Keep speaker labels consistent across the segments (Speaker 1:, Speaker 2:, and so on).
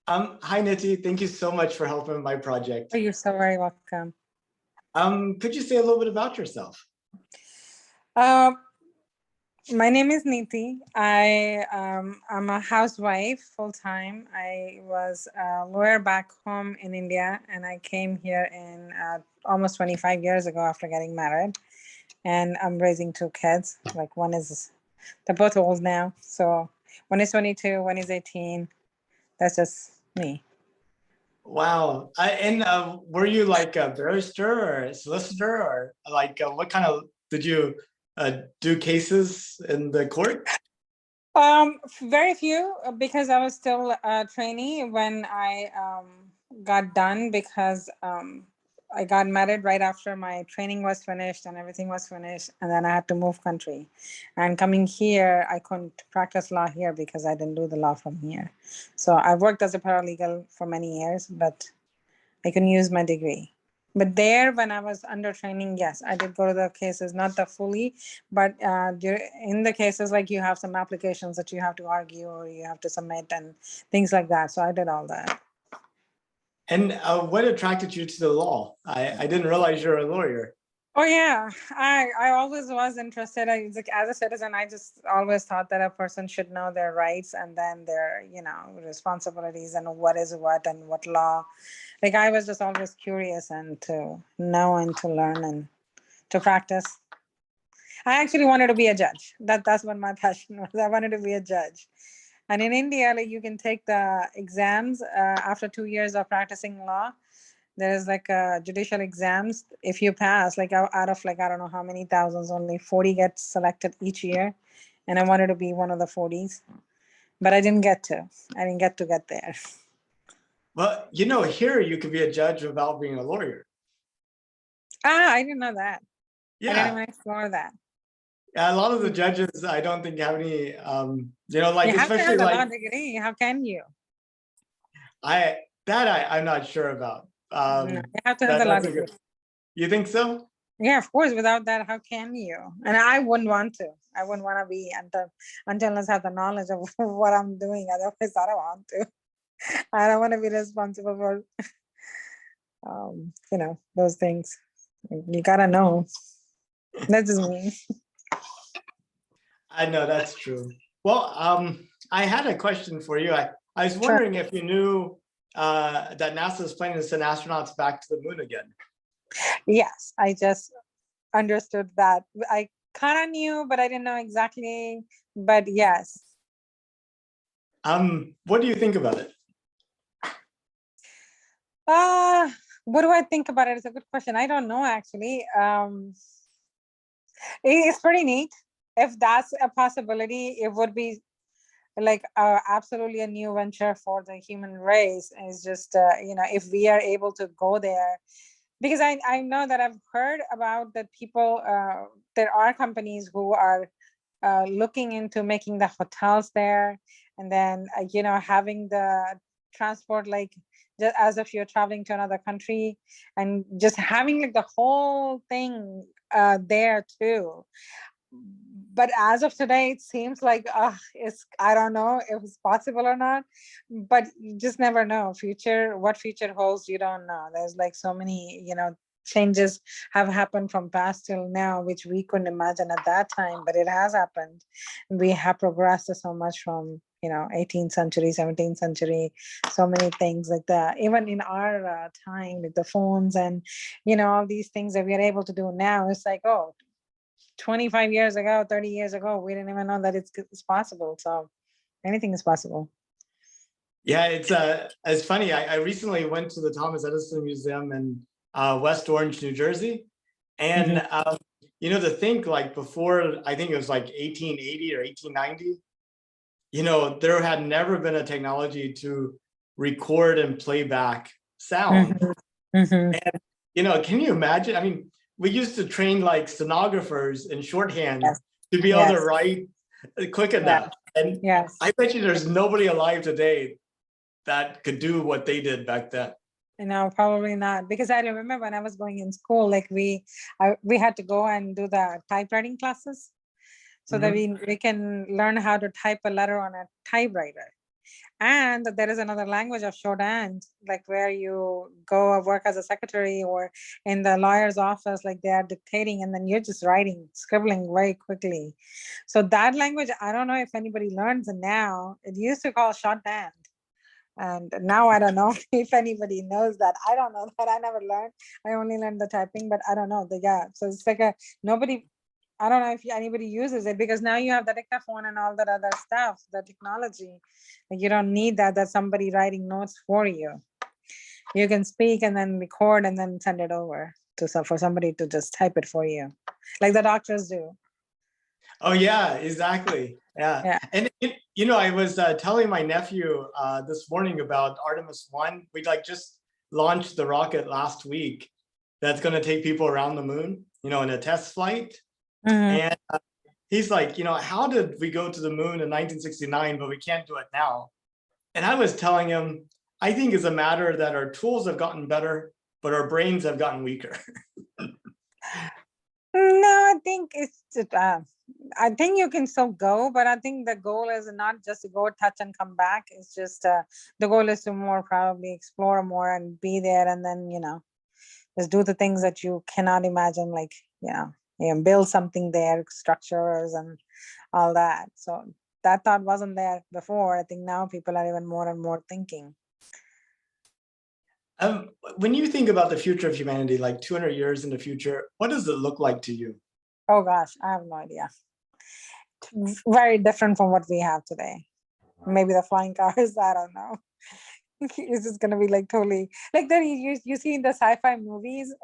Speaker 1: Hi Neeti, thank you so much for helping with my project.
Speaker 2: Oh, you're so very welcome.
Speaker 1: Could you say a little bit about yourself?
Speaker 2: Uh, my name is Neeti. I'm a housewife full time. I was a lawyer back home in India, and I came here in almost 25 years ago after getting married. And I'm raising two kids. Like they're both old now. So one is 22, one is 18. That's just me.
Speaker 1: Wow. Were you like a barrister or a solicitor or like what kind of did you do cases in the court?
Speaker 2: Very few because I was still a trainee when I got done because I got married right after my training was finished and everything was finished, and then I had to move country. And coming here, I couldn't practice law here because I didn't do the law from here. So I worked as a paralegal for many years, but I couldn't use my degree. But there, when I was under training, yes, I did go to the cases, not the fully, but in the cases, like you have some applications that you have to argue or you have to submit and things like that. So I did all that.
Speaker 1: And what attracted you to the law? I didn't realize you're a lawyer.
Speaker 2: Oh yeah, I always was interested. Like as a citizen, I just always thought that a person should know their rights and then their responsibilities and what is what and what law. Like I was just always curious and to know and to learn and to practice. I actually wanted to be a judge. That's what my passion was. I wanted to be a judge. And in India, like you can take the exams after 2 years of practicing law. There is like judicial exams. If you pass, like out of like I don't know how many thousands, only 40 get selected each year, and I wanted to be one of the 40s, but I didn't get to. I didn't get there.
Speaker 1: Well, here you could be a judge without being a lawyer.
Speaker 2: I didn't know that. I didn't
Speaker 1: Yeah.
Speaker 2: even explore that.
Speaker 1: Yeah, a lot of the judges, I don't think have any, like
Speaker 2: You have to
Speaker 1: especially
Speaker 2: have the
Speaker 1: like
Speaker 2: law degree. How can you?
Speaker 1: I'm not sure about.
Speaker 2: No, you have to have the law
Speaker 1: That's a
Speaker 2: degree.
Speaker 1: good. You think so?
Speaker 2: Yeah, of course. Without that, how can you? And I wouldn't want to. I wouldn't want to be until I have the knowledge of what I'm doing. Otherwise, I don't want to. I don't want to be responsible for, those things. You gotta know. That's just me.
Speaker 1: I know that's true. Well, I had a question for you. I was
Speaker 2: Sure.
Speaker 1: wondering if you knew that NASA is planning to send astronauts back to the moon again.
Speaker 2: Yes, I just understood that. I kind of knew, but I didn't know exactly. But yes.
Speaker 1: What do you think about it?
Speaker 2: What do I think about it? It's a good question. I don't know actually. It's pretty neat. If that's a possibility, it would be like absolutely a new venture for the human race. It's just if we are able to go there, because I know that I've heard about that people there are companies who are looking into making the hotels there, and then having the transport, like just as if you're traveling to another country, and just having like the whole thing there too. But as of today, it seems like I don't know if it's possible or not, but you just never know. What future holds, you don't know. There's like so many changes have happened from past till now, which we couldn't imagine at that time, but it has happened. We have progressed so much from 18th century, 17th century, so many things like that. Even in our time, like the phones and all these things that we are able to do now, it's like, oh, 25 years ago, 30 years ago, we didn't even know that it's possible. So anything is possible.
Speaker 1: Yeah, it's funny. I recently went to the Thomas Edison Museum in West Orange, New Jersey, and to think like before, I think it was like 1880 or 1890. There had never been a technology to record and play back sound. And can you imagine? I mean, we used to train like stenographers in shorthand to be able to write quick enough. And I bet you there's nobody alive today that could do what they did back then.
Speaker 2: No, probably not. Because I remember when I was going in school, like we had to go and do the typewriting classes so that we can learn how to type a letter on a typewriter. And there is another language of shorthand, like where you go work as a secretary or in the lawyer's office, like they are dictating and then you're just writing, scribbling very quickly. So that language, I don't know if anybody learns it now. It used to call shorthand. And now I don't know if anybody knows that. I don't know that. I never learned. I only learned the typing, but I don't know. Yeah. So it's like nobody, I don't know if anybody uses it because now you have the dictaphone and all that other stuff, the technology. Like you don't need that somebody writing notes for you. You can speak and then record and then send it over for somebody to just type it for you, like the doctors do.
Speaker 1: Oh yeah, exactly. Yeah. And I was telling my nephew this morning about Artemis 1. We just launched the rocket last week that's going to take people around the moon, in a test flight. And he's like, how did we go to the moon in 1969, but we can't do it now? And I was telling him, I think it's a matter that our tools have gotten better, but our brains have gotten weaker.
Speaker 2: No, I think I think you can still go, but I think the goal is not just to go touch and come back. It's just the goal is to more probably explore more and be there, and then just do the things that you cannot imagine, like build something there, structures and all that. So that thought wasn't there before. I think now people are even more and more thinking.
Speaker 1: When you think about the future of humanity, like 200 years in the future, what does it look like to you?
Speaker 2: Oh gosh, I have no idea. Very different from what we have today. Maybe the flying cars, I don't know. It's just gonna be like totally like that you see in the sci-fi movies.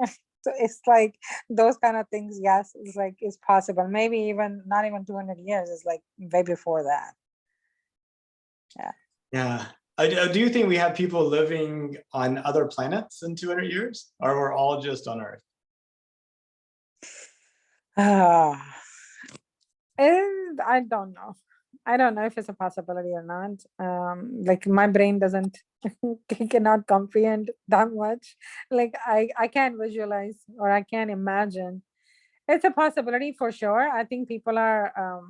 Speaker 2: So it's like those kind of things. Yes, it's like it's possible. Maybe even not even 200 years. It's like way before that.
Speaker 1: Yeah. Do you think we have people living on other planets in 200 years, or we're all just on Earth?
Speaker 2: I don't know. I don't know if it's a possibility or not. Like my brain doesn't cannot comprehend that much. Like I can't visualize or I can't imagine. It's a possibility for sure. I think people are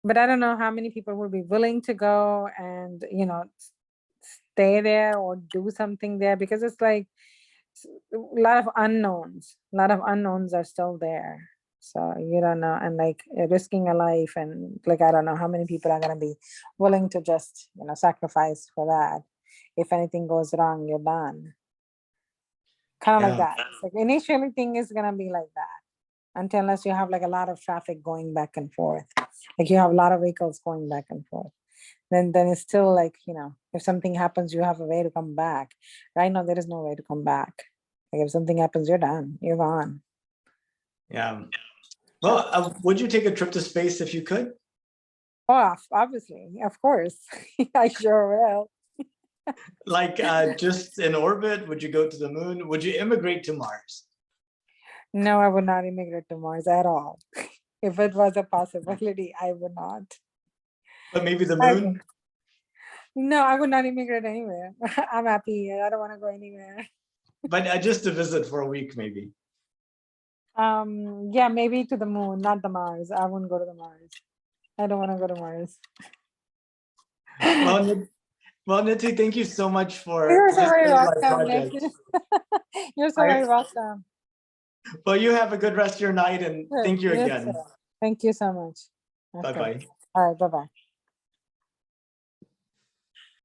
Speaker 2: but I don't know how many people will be willing to go and stay there or do something there, because it's like a lot of unknowns. A lot of unknowns are still there. So you don't know, and like risking a life, and like I don't know how many people are gonna be willing to just sacrifice for that. If anything goes wrong, you're done. Kind of like that. It's like initially thing is gonna be like that, unless you have like a lot of traffic going back and forth. Like you have a lot of vehicles going back and forth. Then it's still like, if something happens, you have a way to come back. Right now, there is no way to come back. Like if something happens, you're done. You're gone.
Speaker 1: Yeah. Well, would you take a trip to space if you could?
Speaker 2: Oh, obviously, of course. I sure will.
Speaker 1: Like just in orbit? Would you go to the moon? Would you immigrate to Mars?
Speaker 2: No, I would not immigrate to Mars at all. If it was a possibility, I would not.
Speaker 1: But maybe the moon?
Speaker 2: No, I would not immigrate anywhere. I'm happy here. I don't want to go anywhere.
Speaker 1: But just to visit for a week, maybe.
Speaker 2: Yeah, maybe to the moon, not the Mars. I wouldn't go to the Mars. I don't want to go to Mars.
Speaker 1: Well, Neeti, thank you so much for
Speaker 2: You're so very
Speaker 1: welcome.
Speaker 2: You're so very welcome.
Speaker 1: Well, you have a good rest of your night, and thank you again.
Speaker 2: Thank you so much.
Speaker 1: Bye-bye.
Speaker 2: All right, bye-bye.